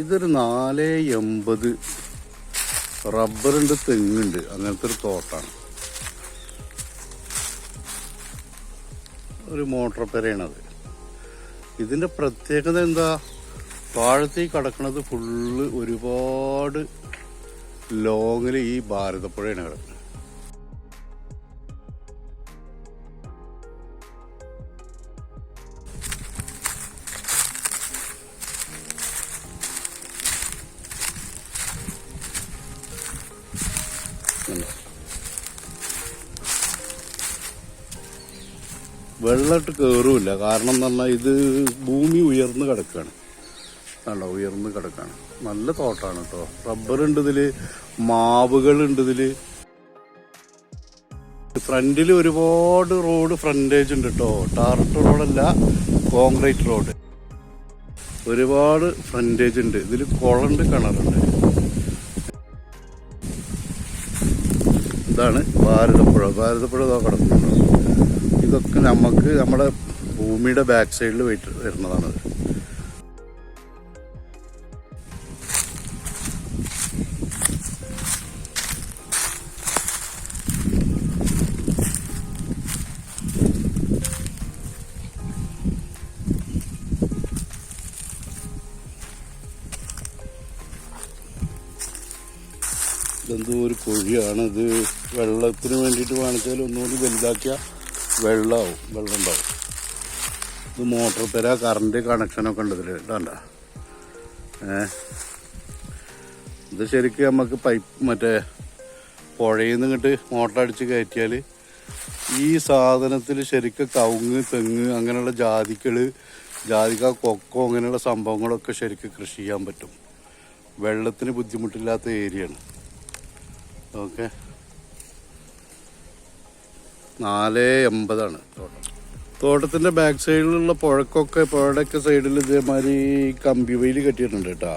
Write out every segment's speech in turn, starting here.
ഇതൊരു 480 റബ്ബറുണ്ട്, തെങ്ങുണ്ട്, അങ്ങനത്തെ ഒരു തോട്ടാണ്. ഒരു മോട്ടോർ പെരയാണത്. ഇതിൻ്റെ പ്രത്യേകത എന്താ? താഴത്തേക്ക് കിടക്കുന്നത് ഫുള്ള് ഒരുപാട് ലോങ്ങിൽ ഈ ഭാരതപ്പുഴയാണ് കിടക്കുന്നത്. വെള്ളമിട്ട് കയറുമില്ല. കാരണം എന്ന് പറഞ്ഞാൽ ഇത് ഭൂമി ഉയർന്ന് കിടക്കുകയാണ്. കണ്ടോ, ഉയർന്ന് കിടക്കുകയാണ്. നല്ല തോട്ടാണ് കേട്ടോ. റബ്ബറുണ്ട് ഇതില്, മാവുകളുണ്ട് ഇതില്. ഫ്രണ്ടിൽ ഒരുപാട് റോഡ് ഫ്രണ്ടേജ് ഉണ്ട് കേട്ടോ. ടാറിട്ട് റോഡല്ല, കോൺക്രീറ്റ് റോഡ്. ഒരുപാട് ഫ്രണ്ടേജ് ഉണ്ട് ഇതിൽ. കുളമുണ്ട്, കിണറുണ്ട്. ഇതാണ് ഭാരതപ്പുഴ. ഭാരതപ്പുഴ ഇതാ കിടക്കുന്നുണ്ടോ. ഇതൊക്കെ നമുക്ക് നമ്മുടെ ഭൂമിയുടെ ബാക്ക് സൈഡിൽ വരുന്നതാണത്. ഇതെന്തോ ഒരു കുഴിയാണ്. ഇത് വെള്ളത്തിന് വേണ്ടിയിട്ട് കാണിച്ചാൽ ഒന്നുകൂടി വലുതാക്കിയാൽ വെള്ളം ഉണ്ടാവും. ഇത് മോട്ടോർ പെര, കറണ്ട് കണക്ഷനൊക്കെ ഉണ്ട് ഇതിൽ. ഇതാണ്ട ഇത് ശരിക്കും നമുക്ക് പൈപ്പ് പുഴയിൽ നിന്ന് ഇങ്ങോട്ട് മോട്ടർ അടിച്ച് കയറ്റിയാൽ ഈ സാധനത്തിൽ ശരിക്കും കവുങ്ങ്, തെങ്ങ്, അങ്ങനെയുള്ള ജാതിക്ക, കൊക്കോ അങ്ങനെയുള്ള സംഭവങ്ങളൊക്കെ ശരിക്കും കൃഷി ചെയ്യാൻ പറ്റും. വെള്ളത്തിന് ബുദ്ധിമുട്ടില്ലാത്ത ഏരിയയാണ്. ഓക്കെ, 480 തോട്ടം. തോട്ടത്തിൻ്റെ ബാക്ക് സൈഡിലുള്ള പുഴയുടെയൊക്കെ സൈഡിൽ ഇതേമാതിരി കമ്പി വേലി കെട്ടിയിട്ടുണ്ട് കേട്ടോ.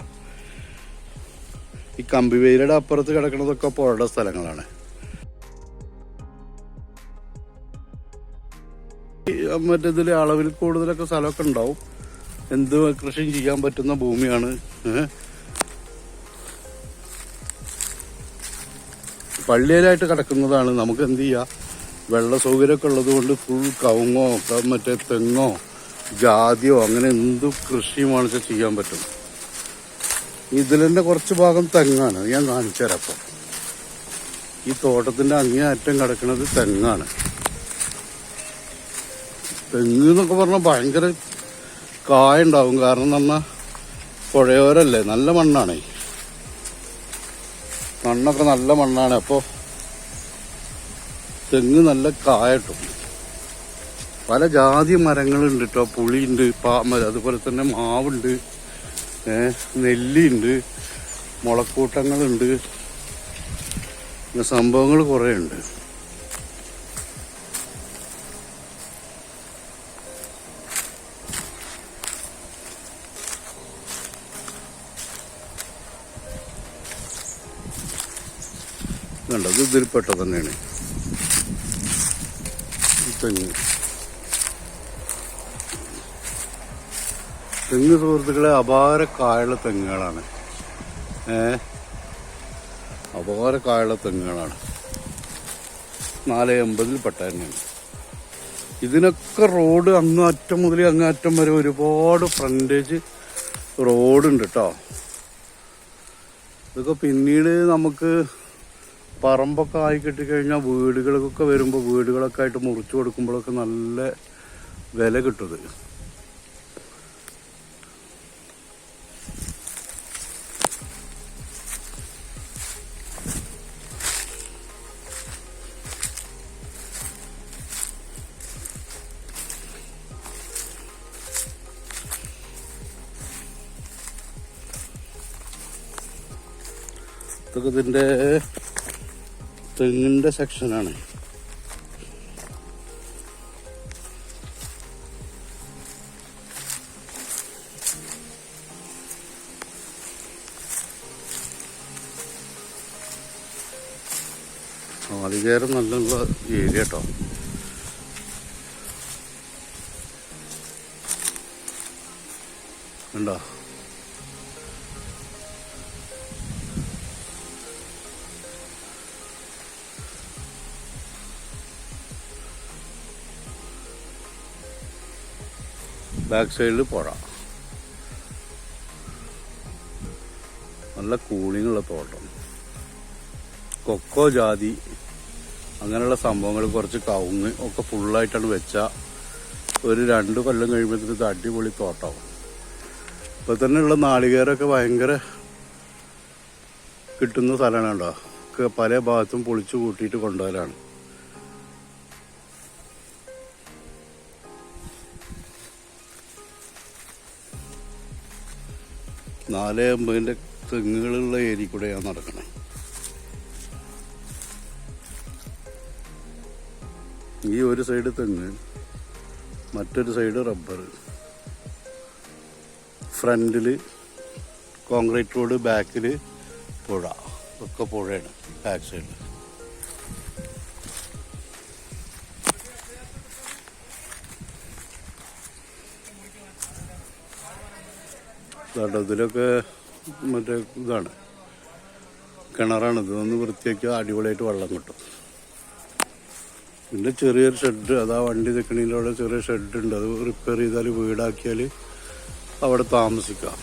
ഈ കമ്പി വേലിയുടെ അപ്പുറത്ത് കിടക്കുന്നതൊക്കെ പുഴയുടെ സ്ഥലങ്ങളാണ്. ഇതിൽ അളവിൽ കൂടുതലൊക്കെ സ്ഥലമൊക്കെ ഉണ്ടാവും. എന്ത് കൃഷിയും ചെയ്യാൻ പറ്റുന്ന ഭൂമിയാണ്. പള്ളിയിലായിട്ട് കിടക്കുന്നതാണ്. നമുക്ക് എന്ത് ചെയ്യാം, വെള്ള സൗകര്യമൊക്കെ ഉള്ളത് കൊണ്ട് ഫുൾ കവുങ്ങോ തെങ്ങോ ജാതിയോ അങ്ങനെ എന്തു കൃഷിയും വാണിച്ചാൽ ചെയ്യാൻ പറ്റും. ഇതിൽ തന്നെ കുറച്ച് ഭാഗം തെങ്ങാണ്. ഞാൻ കാണിച്ചു തരാം. അപ്പം ഈ തോട്ടത്തിൻ്റെ അങ്ങേയറ്റം കിടക്കുന്നത് തെങ്ങാണ്. തെങ്ങ് എന്നൊക്കെ പറഞ്ഞാൽ ഭയങ്കര കായ ഉണ്ടാവും. കാരണം എന്ന് പറഞ്ഞാൽ പുഴയോരല്ലേ, നല്ല മണ്ണാണ്. മണ്ണൊക്കെ നല്ല മണ്ണാണ്. അപ്പോൾ തെങ്ങ് നല്ല കായട്ടും. പല ജാതി മരങ്ങളുണ്ട് കേട്ടോ. പുളിയുണ്ട്, അതുപോലെ തന്നെ മാവുണ്ട്, നെല്ലിയുണ്ട്, മുളക്കൂട്ടങ്ങളുണ്ട്, സംഭവങ്ങൾ കുറേ ഉണ്ട്. കണ്ടോ, ഇത് ഇതിൽപ്പെട്ട തന്നെയാണ് തെങ്ങ്. സുഹൃത്തുക്കളെ അപാര കായുള്ള തെങ്ങുകളാണ്. അപാര കായുള്ള തെങ്ങുകളാണ്. 480 പെട്ട തന്നെയാണ്. ഇതിനൊക്കെ റോഡ് അങ്ങറ്റം മുതൽ അങ്ങറ്റം വരെ ഒരുപാട് ഫ്രണ്ടേജ് റോഡുണ്ട് കേട്ടോ. ഇതൊക്കെ പിന്നീട് നമുക്ക് പറമ്പൊക്കെ ആയി കിട്ടിക്കഴിഞ്ഞാൽ വീടുകൾക്കൊക്കെ വരുമ്പോൾ വീടുകളൊക്കെ ആയിട്ട് മുറിച്ചു കൊടുക്കുമ്പോഴൊക്കെ നല്ല വില കിട്ടും. ഇതൊക്കെ ഇതിൻ്റെ തെങ്ങിൻ്റെ സെക്ഷനാണ്. നാളികേരം നല്ല ഏരിയ കേട്ടോ. ഉണ്ടോ, ബാക്ക് സൈഡിൽ പുഴ. നല്ല കൂളിങ്ങുള്ള തോട്ടം. കൊക്കോ, ജാതി അങ്ങനെയുള്ള സംഭവങ്ങൾ, കുറച്ച് കവുങ്ങ് ഒക്കെ ഫുള്ളായിട്ടാണ് വെച്ചാൽ ഒരു 2 കൊല്ലം കഴിയുമ്പോഴത്തേക്ക് ഇത് അടിപൊളി തോട്ടമാവും. ഇപ്പം തന്നെ ഉള്ള നാളികേരമൊക്കെ ഭയങ്കര കിട്ടുന്ന സ്ഥലമാണ് കേട്ടോ. ഒക്കെ പല ഭാഗത്തും പൊളിച്ചു കൂട്ടിയിട്ട് കൊണ്ടുപോകലാണ്. നാല് 50 തെങ്ങുകളുള്ള ഏരിയ കൂടെ ഞാൻ നടക്കണേ. ഈ ഒരു സൈഡ് തെങ്ങ്, മറ്റൊരു സൈഡ് റബ്ബർ. ഫ്രണ്ടിൽ കോൺക്രീറ്റ് റോഡ്, ബാക്കിൽ പുഴ. ഒക്കെ പുഴയാണ് ബാക്ക് സൈഡിൽ. ഇതിലൊക്കെ മറ്റേ ഇതാണ്, കിണറാണിത്. ഒന്ന് വൃത്തിയാക്കിയാൽ അടിപൊളിയായിട്ട് വെള്ളം കിട്ടും. പിന്നെ ചെറിയൊരു ഷെഡ്, അതാ വണ്ടി നിൽക്കണതിൻ്റെ അവിടെ ചെറിയ ഷെഡുണ്ട്. അത് റിപ്പയർ ചെയ്താൽ വീടാക്കിയാൽ അവിടെ താമസിക്കാം.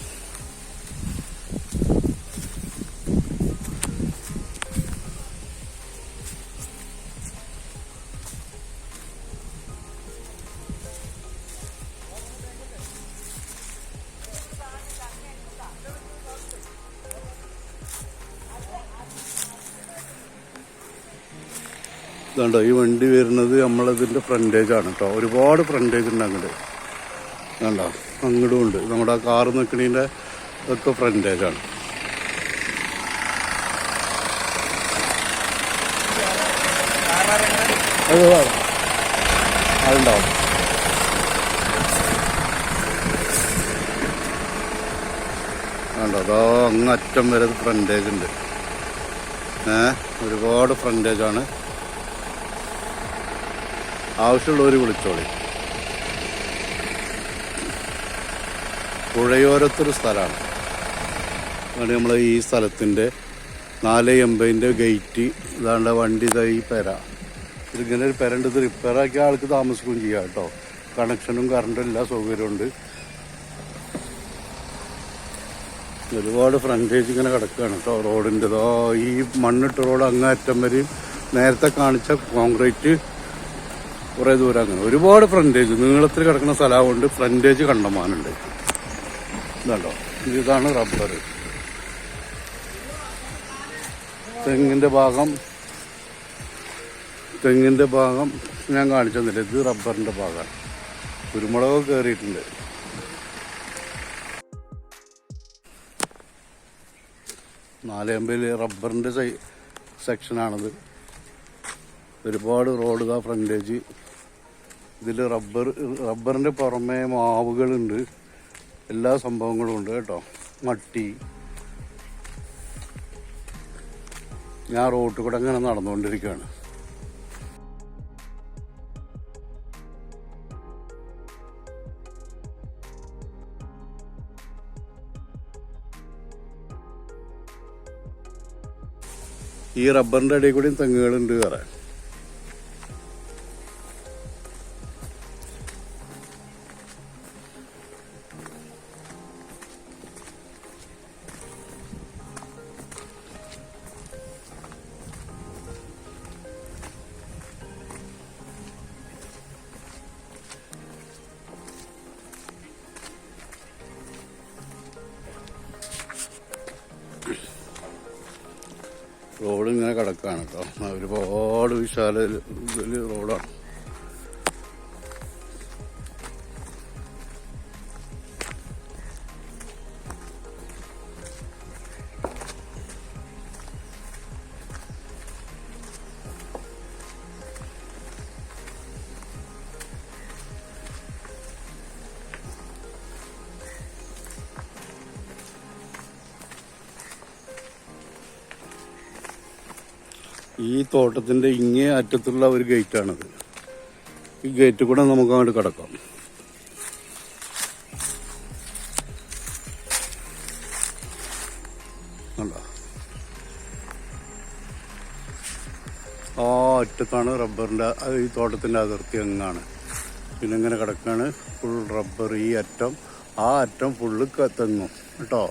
ഇതുണ്ടോ ഈ വണ്ടി വരുന്നത് നമ്മളതിൻ്റെ ഫ്രണ്ടേജാണ് കേട്ടോ. ഒരുപാട് ഫ്രണ്ടേജ് ഉണ്ട് അങ്ങോട്ട്. കണ്ടോ, അങ്ങോട്ടും ഉണ്ട്. നമ്മുടെ ആ കാറ് നിൽക്കണതിൻ്റെ ഒക്കെ ഫ്രണ്ടേജാണ്. അതുണ്ടാവും. കണ്ടോ, അതോ അങ്ങ് അറ്റം വരെ ഫ്രണ്ടേജ് ഉണ്ട്. ഒരുപാട് ഫ്രണ്ടേജാണ്. ആവശ്യമുള്ളവർ വിളിച്ചോളി. പുഴയോരത്തൊരു സ്ഥലമാണ്. അതുകൊണ്ട് നമ്മൾ ഈ സ്ഥലത്തിൻ്റെ 480 ഗേറ്റ് ഇതാണ്ട് വണ്ടി ഈ പെര. ഇതിങ്ങനെ ഒരു പെരണ്ട്. ഇത് റിപ്പയറാക്കിയ ആൾക്ക് താമസിക്കുകയും ചെയ്യാം കേട്ടോ. കണക്ഷനും കറണ്ടും എല്ലാ സൗകര്യമുണ്ട്. ഒരുപാട് ഫ്രണ്ടേജ് ഇങ്ങനെ കിടക്കുകയാണ് കേട്ടോ റോഡിൻ്റെതോ. ഈ മണ്ണിട്ട റോഡ് അങ്ങേറ്റം വരെയും നേരത്തെ കാണിച്ച കോൺക്രീറ്റ് കുറേ ദൂരം. അങ്ങനെ ഒരുപാട് ഫ്രണ്ടേജ് നീളത്തിൽ കിടക്കുന്ന സ്ഥലമുണ്ട്. ഫ്രണ്ടേജ് കണ്ടമാനുണ്ട്. ഇതുണ്ടോ, ഇതാണ് റബ്ബർ. തെങ്ങിൻ്റെ ഭാഗം ഞാൻ കാണിച്ചു തന്നില്ല. ഇത് റബ്ബറിൻ്റെ ഭാഗമാണ്. കുരുമുളക് കയറിയിട്ടുണ്ട്. നാലേമ്പയിൽ റബ്ബറിൻ്റെ സെക്ഷനാണിത്. ഒരുപാട് റോഡ് ഇതാ ഫ്രണ്ടേജ്. ഇതിൽ റബ്ബറിൻ്റെ പുറമെ മാവുകളുണ്ട്. എല്ലാ സംഭവങ്ങളും ഉണ്ട് കേട്ടോ. മട്ടി. ഞാൻ റോട്ടിൽ കൂടെ അങ്ങനെ നടന്നുകൊണ്ടിരിക്കുകയാണ്. ഈ റബ്ബറിൻ്റെ ഇടയിൽ കൂടെയും തെങ്ങുകളുണ്ട് വേറെ. റോഡ് ഇങ്ങനെ കിടക്കുകയാണ് കേട്ടോ. ഒരുപാട് വിശാല റോഡാണ്. ഈ തോട്ടത്തിൻ്റെ ഇങ്ങേ അറ്റത്തുള്ള ഒരു ഗേറ്റാണത്. ഈ ഗേറ്റ് കൂടെ നമുക്ക് അങ്ങോട്ട് കിടക്കാം. കണ്ടോ, ആ അറ്റത്താണ് റബ്ബറിൻ്റെ ഈ തോട്ടത്തിൻ്റെ അതിർത്തി അങ്ങാണ്. പിന്നെ ഇങ്ങനെ കിടക്കാണ് ഫുൾ റബ്ബർ. ഈ അറ്റം ആ അറ്റം ഫുള്ള് തെങ്ങും കേട്ടോ.